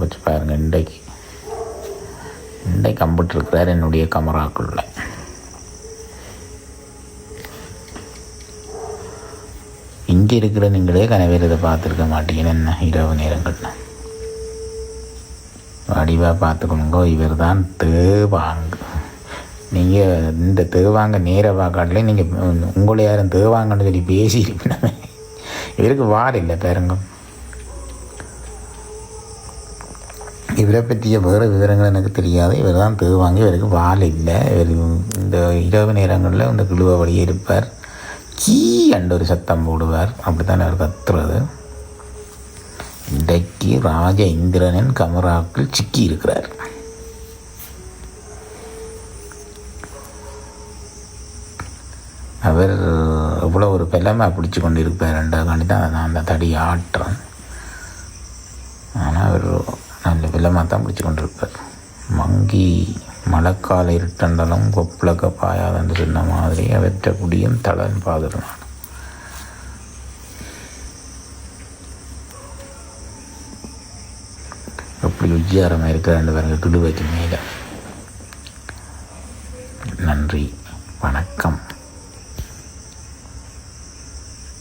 வச்சு பாருங்கள். இன்றைக்கு கம்பிட்டுருக்கிறார் என்னுடைய கமராக்குள்ள. இங்கே இருக்கிற நீங்களே கனவேர் இதை பார்த்துருக்க மாட்டீங்கன்னு என்ன இரவு நேரங்கள்ல வடிவாக பார்த்துக்கணுங்கோ. இவர் தான் தேவாங்க. நீங்கள் இந்த தேவாங்க நேர பார்க்காட்டிலே நீங்கள் உங்களை யாரும் தேவாங்கன்னு சொல்லி பேசியிருப்பீங்க. இவருக்கு வார் இல்லை பாருங்க. இவரை பற்றிய வேறு விவரங்கள் எனக்கு தெரியாது. இவர் தான் தேவாங்க. இவருக்கு வால் இல்லை. இவர் இந்த இரவு நேரங்களில் இந்த கிழுவ வழியே இருப்பார். கீ அண்டு ஒரு சத்தம் போடுவார். அப்படித்தான் அவர் கத்துறது. இன்றைக்கு ராஜ இந்திரனின் கமராக்கள் சிக்கி இருக்கிறார். அவர் எவ்வளோ ஒரு பெலமாக பிடிச்சி கொண்டு இருப்பார். ரெண்டாக்காண்டி தான் நான் அந்த தடி ஆட்டுறேன். ஆனால் அவர் நல்ல பெலமாக தான் பிடிச்சி கொண்டு இருப்பார். மங்கி மழைக்கால இருட்டண்டலும் கொப்பளக்க பாயாதன்னு சொன்ன மாதிரி அவற்றை குடியும் தளன் பாதுறான். எப்படி உஜ்ஜாரமாக இருக்கிற ரெண்டு பேருங்க கிடுவைக்கு மேலே. நன்றி, வணக்கம்.